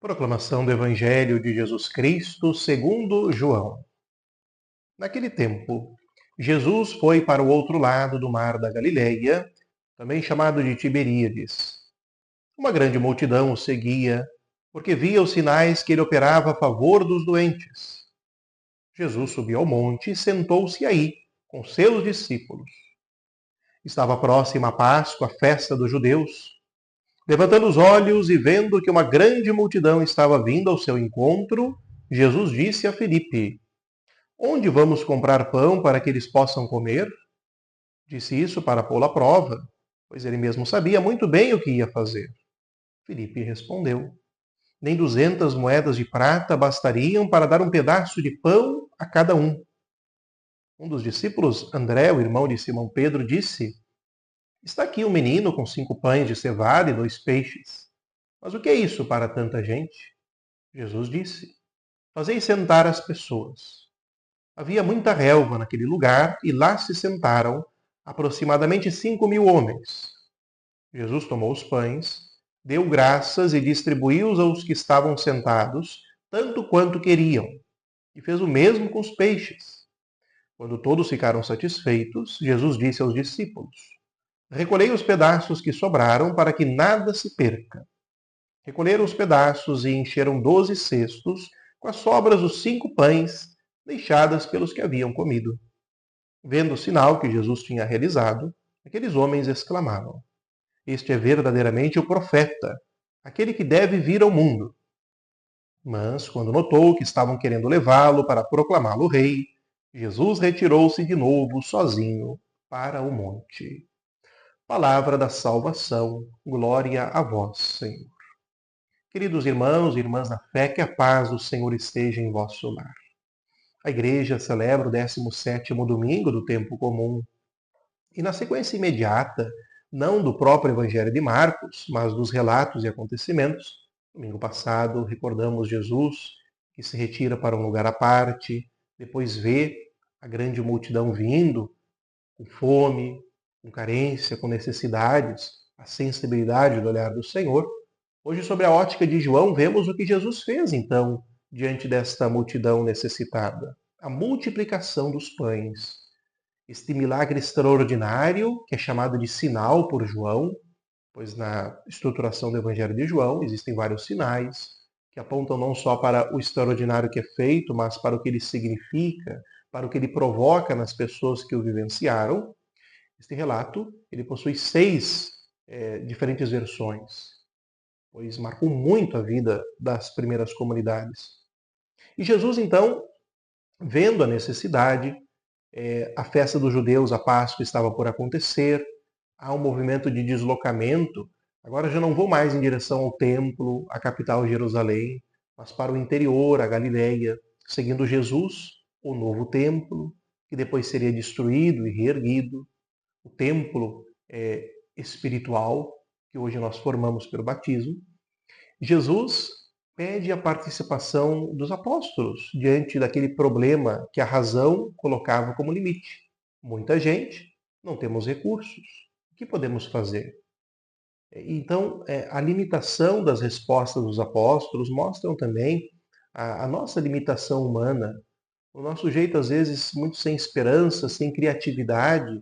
Proclamação do Evangelho de Jesus Cristo segundo João. Naquele tempo, Jesus foi para o outro lado do mar da Galileia, também chamado de Tiberíades. Uma grande multidão o seguia, porque via os sinais que ele operava a favor dos doentes. Jesus subiu ao monte e sentou-se aí, com seus discípulos. Estava próxima a Páscoa, a festa dos judeus. Levantando os olhos e vendo que uma grande multidão estava vindo ao seu encontro, Jesus disse a Filipe: Onde vamos comprar pão para que eles possam comer? Disse isso para pô-lo à prova, pois ele mesmo sabia muito bem o que ia fazer. Filipe respondeu: Nem 200 moedas de prata bastariam para dar um pedaço de pão a cada um. Um dos discípulos, André, o irmão de Simão Pedro, disse: Está aqui um menino com 5 pães de cevada e 2 peixes. Mas o que é isso para tanta gente? Jesus disse: Fazei sentar as pessoas. Havia muita relva naquele lugar e lá se sentaram aproximadamente 5.000 homens. Jesus tomou os pães, deu graças e distribuiu-os aos que estavam sentados, tanto quanto queriam, e fez o mesmo com os peixes. Quando todos ficaram satisfeitos, Jesus disse aos discípulos: Recolhei os pedaços que sobraram para que nada se perca. Recolheram os pedaços e encheram 12 cestos com as sobras dos 5 pães deixadas pelos que haviam comido. Vendo o sinal que Jesus tinha realizado, aqueles homens exclamavam: Este é verdadeiramente o profeta, aquele que deve vir ao mundo. Mas, quando notou que estavam querendo levá-lo para proclamá-lo rei, Jesus retirou-se de novo sozinho para o monte. Palavra da salvação, glória a vós, Senhor. Queridos irmãos e irmãs da fé, que a paz do Senhor esteja em vosso lar. A igreja celebra o 17º domingo do tempo comum. E na sequência imediata, não do próprio Evangelho de Marcos, mas dos relatos e acontecimentos, domingo passado recordamos Jesus que se retira para um lugar à parte, depois vê a grande multidão vindo, com fome, com carência, com necessidades, a sensibilidade do olhar do Senhor. Hoje, sob a ótica de João, vemos o que Jesus fez, então, diante desta multidão necessitada. A multiplicação dos pães. Este milagre extraordinário, que é chamado de sinal por João, pois na estruturação do Evangelho de João existem vários sinais que apontam não só para o extraordinário que é feito, mas para o que ele significa, para o que ele provoca nas pessoas que o vivenciaram. Este relato ele possui 6 diferentes versões, pois marcou muito a vida das primeiras comunidades. E Jesus, então, vendo a necessidade, a festa dos judeus, a Páscoa, estava por acontecer, há um movimento de deslocamento. Agora já não vou mais em direção ao templo, à capital Jerusalém, mas para o interior, a Galileia, seguindo Jesus, o novo templo, que depois seria destruído e reerguido, o templo espiritual, que hoje nós formamos pelo batismo. Jesus pede a participação dos apóstolos diante daquele problema que a razão colocava como limite. Muita gente, não temos recursos. O que podemos fazer? Então, a limitação das respostas dos apóstolos mostram também a nossa limitação humana, o nosso jeito, às vezes, muito sem esperança, sem criatividade,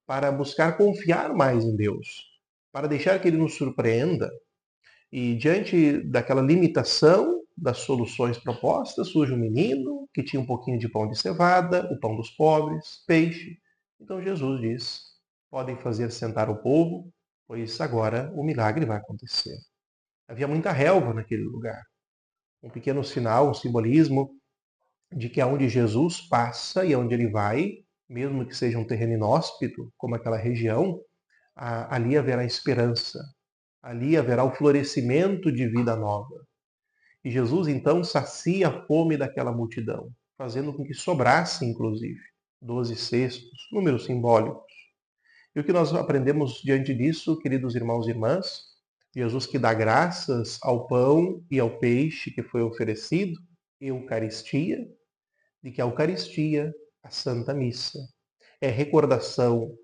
para buscar confiar mais em Deus, para deixar que Ele nos surpreenda. E diante daquela limitação das soluções propostas, surge um menino que tinha um pouquinho de pão de cevada, o pão dos pobres, peixe. Então Jesus diz: podem fazer sentar o povo, pois agora o milagre vai acontecer. Havia muita relva naquele lugar. Um pequeno sinal, um simbolismo de que aonde Jesus passa e aonde ele vai, mesmo que seja um terreno inóspito, como aquela região, ali haverá esperança, ali haverá o florescimento de vida nova. E Jesus então sacia a fome daquela multidão, fazendo com que sobrasse, inclusive, 12 cestos, números simbólicos. E o que nós aprendemos diante disso, queridos irmãos e irmãs? Jesus que dá graças ao pão e ao peixe que foi oferecido, Eucaristia, de que a Eucaristia, a Santa Missa, é recordação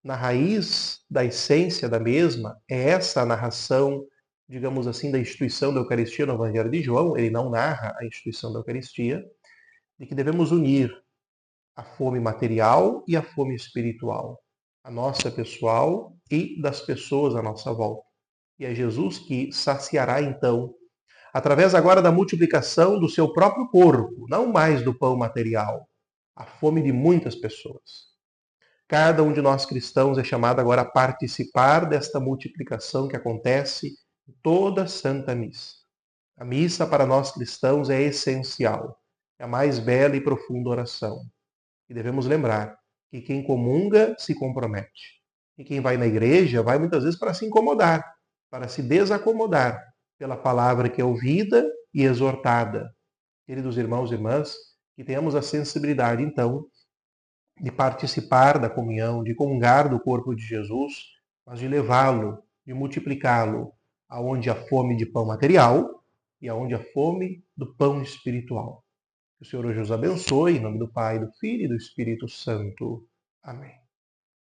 na raiz da essência da mesma, é essa a narração digamos assim, da instituição da Eucaristia no Evangelho de João, ele não narra a instituição da Eucaristia, de que devemos unir a fome material e a fome espiritual, a nossa pessoal e das pessoas à nossa volta. E é Jesus que saciará então, através agora da multiplicação do seu próprio corpo, não mais do pão material, a fome de muitas pessoas. Cada um de nós cristãos é chamado agora a participar desta multiplicação que acontece em toda a Santa Missa. A missa para nós cristãos é essencial, é a mais bela e profunda oração. E devemos lembrar que quem comunga se compromete. E quem vai na igreja vai muitas vezes para se incomodar, para se desacomodar pela palavra que é ouvida e exortada. Queridos irmãos e irmãs, que tenhamos a sensibilidade, então, de participar da comunhão, de comungar do corpo de Jesus, mas de levá-lo, de multiplicá-lo, aonde a fome de pão material e aonde a fome do pão espiritual. Que o Senhor hoje os abençoe, em nome do Pai, do Filho e do Espírito Santo. Amém.